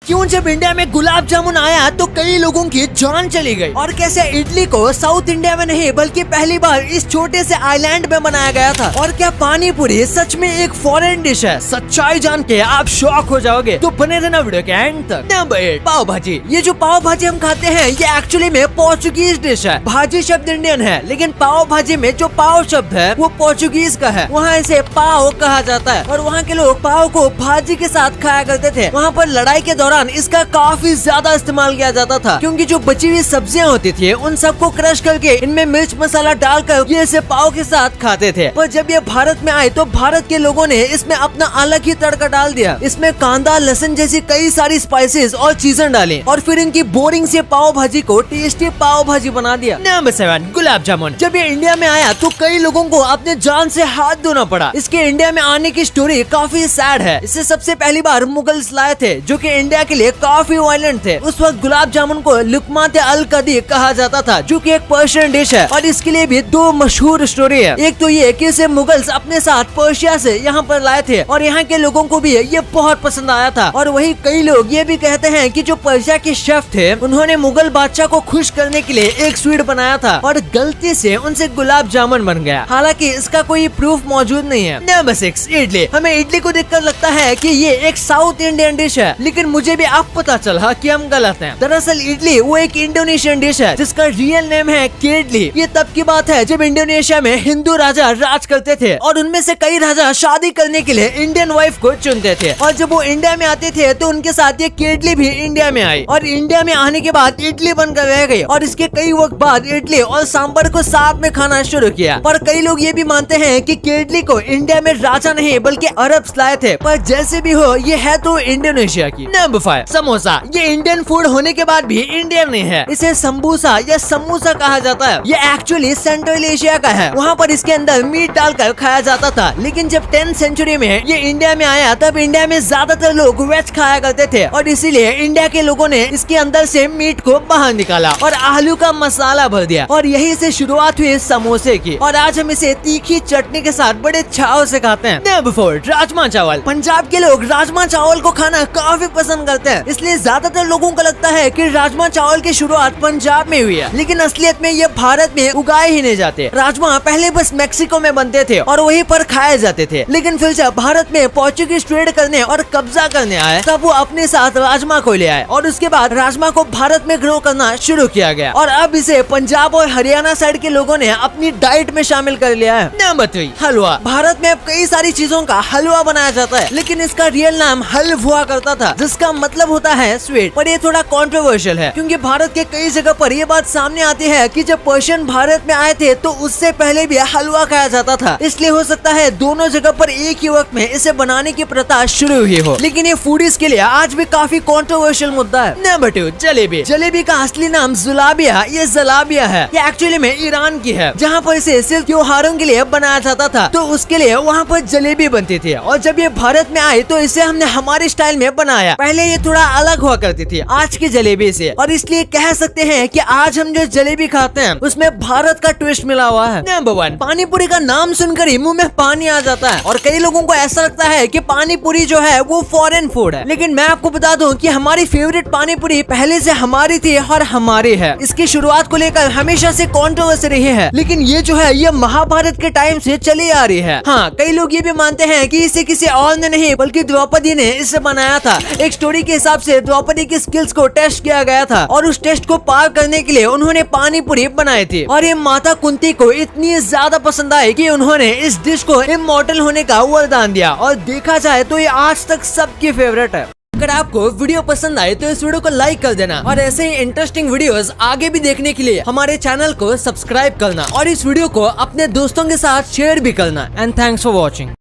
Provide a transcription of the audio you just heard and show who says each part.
Speaker 1: क्यों जब इंडिया में गुलाब जामुन आया तो कई लोगों की जान चली गई, और कैसे इडली को साउथ इंडिया में नहीं बल्कि पहली बार इस छोटे से आइलैंड में बनाया गया था, और क्या पानी पूरी सच में एक फॉरेन डिश है। सच्चाई जान के आप शॉक हो जाओगे, तो बने रहना वीडियो के एंड तक। नंबर 8, पाव भाजी। ये जो पाव भाजी हम खाते हैं ये एक्चुअली में पोर्चुगीज डिश है। भाजी शब्द इंडियन है, लेकिन पाव भाजी में जो पाव शब्द है वो पोर्चुगीज का है। वहाँ इसे पाव कहा जाता है, और वहाँ के लोग पाव को भाजी के साथ खाया करते थे। वहाँ पर लड़ाई के दौरान इसका काफी ज्यादा इस्तेमाल किया जाता था, क्योंकि जो बची हुई सब्जियां होती थी उन सबको क्रश करके इनमें मिर्च मसाला डालकर ये इसे पाव के साथ खाते थे। पर जब ये भारत में आए तो भारत के लोगों ने इसमें अपना अलग ही तड़का डाल दिया। इसमें कांदा, लहसुन जैसी कई सारी स्पाइसेस और चीजें डाली, और फिर इनकी बोरिंग से पाव भाजी को टेस्टी पाव भाजी बना दिया। नंबर 7, गुलाब जामुन। जब ये इंडिया में आया तो कई लोगों को अपने जान से हाथ धोना पड़ा। इसके इंडिया में आने की स्टोरी काफी सैड है। इसे सबसे पहली बार मुगल्स लाए थे, जो कि इंडिया के लिए काफी वायलेंट थे। उस वक्त गुलाब जामुन को लुकमात अल कदी कहा जाता था, जो कि एक पर्शियन डिश है, और इसके लिए भी दो मशहूर स्टोरी है। एक तो ये कि इसे मुगल्स अपने साथ पर्शिया से यहाँ पर लाए थे, और यहाँ के लोगों को भी ये बहुत पसंद आया था। और वही कई लोग ये भी कहते हैं कि जो पर्शिया के शेफ थे उन्होंने मुगल बादशाह को खुश करने के लिए एक स्वीट बनाया था, और गलती से उनसे गुलाब जामुन बन गया। हालांकि इसका कोई प्रूफ मौजूद नहीं है। नंबर 6, इडली। हमें इडली को देखकर लगता है कि ये एक साउथ इंडियन डिश है, लेकिन मुझे भी अब पता चला कि हम गलत हैं। दरअसल इडली वो एक इंडोनेशियन डिश है जिसका रियल नेम है केडली। ये तब की बात है जब इंडोनेशिया में हिंदू राजा राज करते थे, और उनमें से कई राजा शादी करने के लिए इंडियन वाइफ को चुनते थे, और जब वो इंडिया में आते थे तो उनके साथ ये केडली भी इंडिया में आई, और इंडिया में आने के बाद इडली बनकर रह गई, और इसके कई वक्त बाद इडली और सांबर को साथ में खाना शुरू किया। पर कई लोग ये भी मानते हैं कि केडली को इंडिया में राजा नहीं बल्कि अरब लाए थे, पर जैसे भी हो ये है तो इंडोनेशिया की। नंबर 5, समोसा। ये इंडियन फूड होने के बाद भी इंडियन नहीं है। इसे समबूसा या समोसा कहा जाता है। ये एक्चुअली सेंट्रल एशिया का है। वहाँ पर इसके अंदर मीट डालकर खाया जाता था, लेकिन जब 10th सेंचुरी में ये इंडिया में आया तब इंडिया में ज्यादातर लोग वेज खाया करते थे, और इसीलिए इंडिया के लोगों ने इसके अंदर से मीट को बाहर निकाला और आलू का मसाला भर दिया, और यही से शुरुआत हुई समोसे की। और आज हम इसे तीखी चटनी के साथ बड़े चाव से खाते हैं। नंबर 4, राजमा चावल। पंजाब के लोग राजमा चावल को खाना काफी पसंद करते हैं, इसलिए ज्यादातर लोगों को लगता है कि राजमा चावल की शुरुआत पंजाब में हुई है, लेकिन असलियत में ये भारत में उगाए ही नहीं जाते। राजमा पहले बस मेक्सिको में बनते थे और वहीं पर खाए जाते थे, लेकिन फिर जब भारत में पोर्चुगीज ट्रेड करने और कब्जा करने आए तब वो अपने साथ राजमा को ले आए, और उसके बाद राजमा को भारत में ग्रो करना शुरू किया गया, और अब इसे पंजाब और हरियाणा साइड के लोगों ने अपनी डाइट में शामिल कर लिया है। नंबर 3, हलवा। भारत में अब कई सारी चीजों का हलवा बनाया जाता है, लेकिन इसका रियल नाम हल्व हुआ करता था, जिसका मतलब होता है स्वीट। पर ये थोड़ा कंट्रोवर्शियल है, क्योंकि भारत के कई जगह पर ये बात सामने आती है कि जब पर्शियन भारत में आए थे तो उससे पहले भी हलवा खाया जाता था, इसलिए हो सकता है दोनों जगह पर एक ही वक्त में इसे बनाने की प्रथा शुरू हुई हो। लेकिन ये फूडीज के लिए आज भी काफी कंट्रोवर्शियल मुद्दा है। नंबर 2, जलेबी। जलेबी का असली नाम जुलाबिया या जलाबिया है। ये एक्चुअली में ईरान की है, जहाँ पर इसे सिर्फ त्योहारों के लिए बनाया जाता था, तो उसके लिए वहाँ पर जलेबी बनती थी, और जब ये भारत में आई तो इसे हमने हमारे स्टाइल में बनाया। पहले ये थोड़ा अलग हुआ करती थी आज की जलेबी से, और इसलिए कह सकते हैं कि आज हम जो जलेबी खाते हैं उसमें भारत का ट्विस्ट मिला हुआ है। नंबर 1, पानी पूरी का नाम सुनकर ही मुंह में पानी आ जाता है, और कई लोगों को ऐसा लगता है कि पानी पूरी जो है वो फॉरेन फूड है, लेकिन मैं आपको बता दूं कि हमारी फेवरेट पानी पूरी पहले से हमारी थी और हमारी है। इसकी शुरुआत को लेकर हमेशा से कंट्रोवर्सी रही है, लेकिन ये जो है ये महाभारत के टाइम से चली आ रही है। हाँ, कई लोग ये भी मानते हैं कि इसे किसी और ने नहीं बल्कि द्रौपदी ने इसे बनाया था। एक स्टोरी के हिसाब से द्रौपदी की स्किल्स को टेस्ट किया गया था, और उस टेस्ट को पार करने के लिए उन्होंने पानी पूरी बनाई थी, और ये माता कुंती को इतनी ज्यादा पसंद आई कि उन्होंने इस डिश को इमॉर्टल होने का वरदान दिया, और देखा जाए तो ये आज तक सबकी फेवरेट है। अगर आपको वीडियो पसंद आए तो इस वीडियो को लाइक कर देना, और ऐसे ही इंटरेस्टिंग वीडियोस आगे भी देखने के लिए हमारे चैनल को सब्सक्राइब करना, और इस वीडियो को अपने दोस्तों के साथ शेयर भी करना। And thanks for watching.